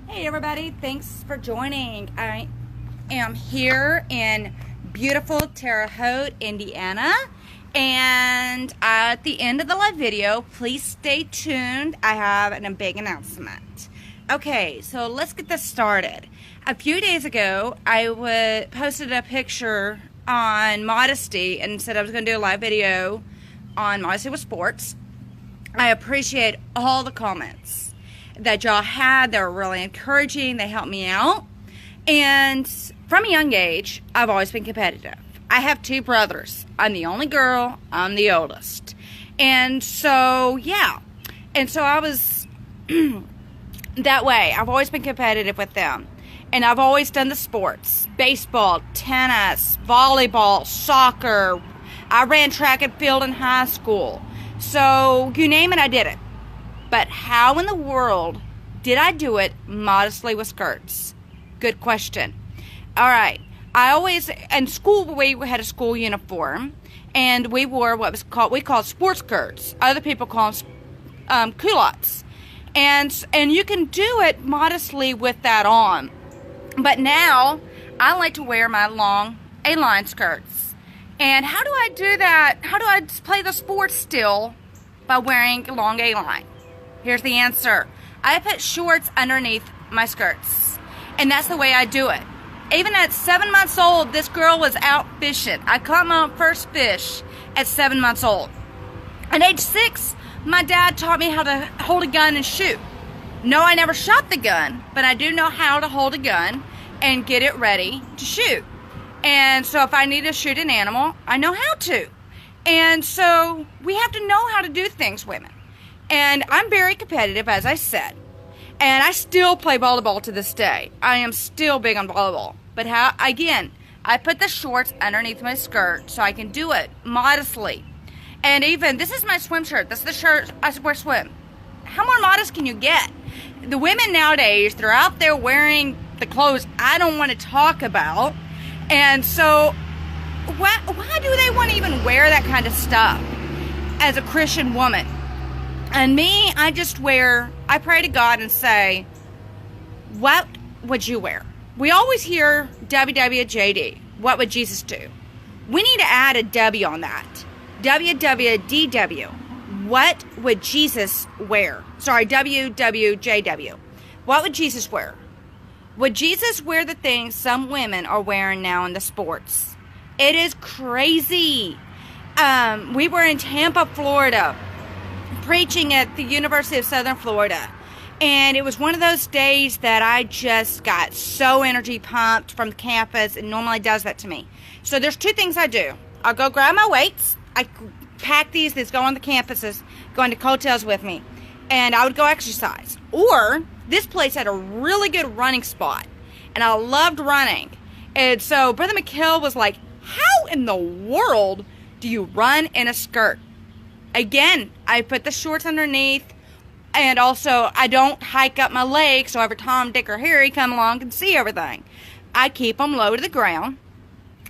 Hey everybody, thanks for joining. I am here in beautiful Terre Haute, Indiana, and at the end of the live video, please stay tuned. I have a big announcement. Okay, so let's get this started. A few days ago, I posted a picture on Modesty and said I was going to do a live video on Modesty with Sports. I appreciate all the comments that y'all had. They were really encouraging. They helped me out. And from a young age, I've always been competitive. I have two brothers. I'm the only girl. I'm the oldest. And so, yeah. And so I was that way. I've always been competitive with them. And I've always done the sports. Baseball, tennis, volleyball, soccer. I ran track and field in high school. So, you name it, I did it. But how in the world did I do it modestly with skirts? Good question. All right. In school, we had a school uniform, and we wore we called sports skirts. Other people call them culottes. And you can do it modestly with that on. But now, I like to wear my long A-line skirts. And how do I do that? How do I play the sports still by wearing a long A-line? Here's the answer. I put shorts underneath my skirts. And that's the way I do it. Even at 7 months old, this girl was out fishing. I caught my first fish at 7 months old. At age 6, my dad taught me how to hold a gun and shoot. No, I never shot the gun, but I do know how to hold a gun and get it ready to shoot. And so if I need to shoot an animal, I know how to. And so we have to know how to do things, women. And I'm very competitive, as I said. And I still play volleyball to this day. I am still big on volleyball. But I put the shorts underneath my skirt so I can do it modestly. And even, this is my swim shirt. This is the shirt I wear swim. How more modest can you get? The women nowadays, they're out there wearing the clothes I don't want to talk about. And so, why do they want to even wear that kind of stuff as a Christian woman? And me, I pray to God and say, what would you wear? We always hear WWJD. What would Jesus do? We need to add a W on that. WWDW. What would Jesus wear? Sorry, WWJW. What would Jesus wear? Would Jesus wear the things some women are wearing now in the sports? It is crazy. We were in Tampa, Florida, preaching at the University of Southern Florida. And it was one of those days that I just got so energy pumped from the campus. It normally does that to me. So there's two things I do. I'll go grab my weights. I pack these go on the campuses, go into hotels with me. And I would go exercise. Or this place had a really good running spot. And I loved running. And so Brother McHill was like, how in the world do you run in a skirt? Again, I put the shorts underneath, and also I don't hike up my legs so every Tom, Dick, or Harry come along and see everything. I keep them low to the ground,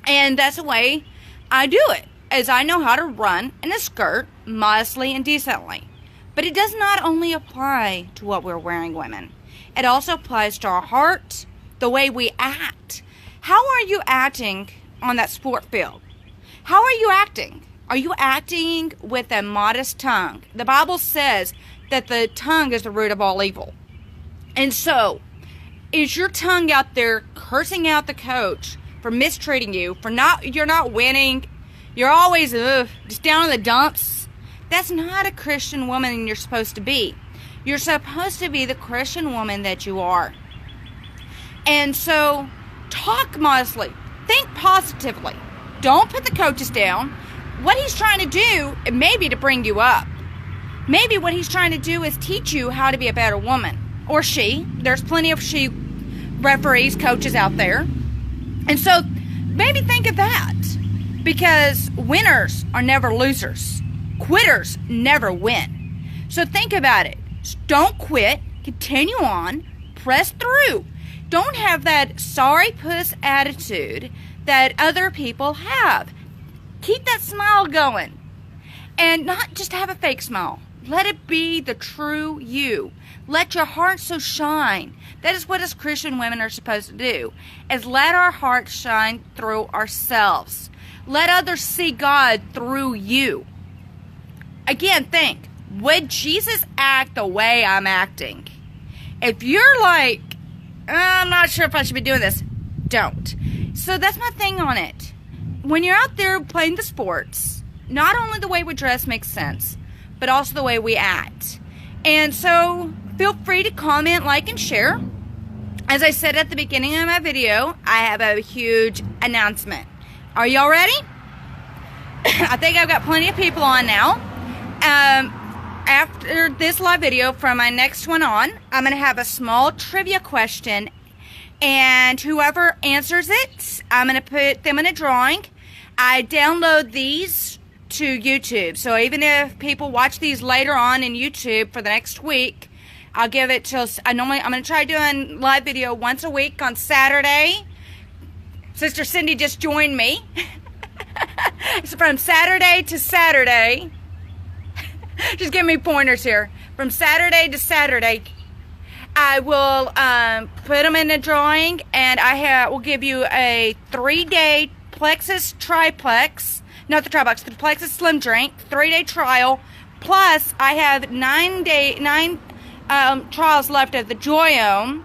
and that's the way I do it, as I know how to run in a skirt modestly and decently. But it does not only apply to what we're wearing, women. It also applies to our heart, the way we act. How are you acting on that sport field? How are you acting? Are you acting with a modest tongue? The Bible says that the tongue is the root of all evil. And so, is your tongue out there cursing out the coach for mistreating you, you're not winning, you're always just down in the dumps? That's not a Christian woman you're supposed to be. You're supposed to be the Christian woman that you are. And so, talk modestly. Think positively. Don't put the coaches down. What he's trying to do, it may be to bring you up. Maybe what he's trying to do is teach you how to be a better woman. Or she. There's plenty of she referees, coaches out there. And so, maybe think of that. Because winners are never losers. Quitters never win. So think about it. Don't quit. Continue on. Press through. Don't have that sorry puss attitude that other people have. Keep that smile going. And not just have a fake smile. Let it be the true you. Let your heart so shine. That is what us Christian women are supposed to do, is let our heart shine through ourselves. Let others see God through you. Again, think, would Jesus act the way I'm acting? If you're like, I'm not sure if I should be doing this, don't. So that's my thing on it. When you're out there playing the sports, not only the way we dress makes sense, but also the way we act. And so feel free to comment, like, and share. As I said at the beginning of my video, I have a huge announcement. Are y'all ready? I think I've got plenty of people on now. After this live video, from my next one on, I'm going to have a small trivia question. And whoever answers it, I'm going to put them in a drawing. I download these to YouTube. So even if people watch these later on in YouTube for the next week, I'll give it till, I'm going to try doing live video once a week on Saturday. Sister Cindy just joined me. It's from Saturday to Saturday. Just give me pointers here. From Saturday to Saturday, I will put them in a drawing, and I will give you a 3-day Plexus Triplex, not the Triplex, the Plexus Slim Drink, 3-day trial. Plus, I have 9 trials left of the Joyome,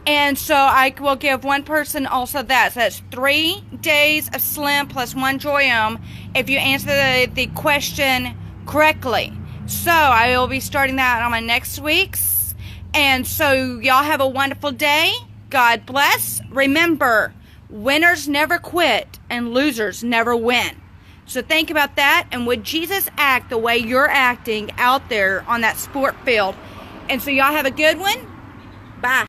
and so I will give one person also that. So that's 3 days of Slim plus 1 Joyome if you answer the question correctly. So I will be starting that on my next week's. And so y'all have a wonderful day. God bless. Remember, winners never quit and losers never win. So think about that. And would Jesus act the way you're acting out there on that sport field? And so y'all have a good one. Bye.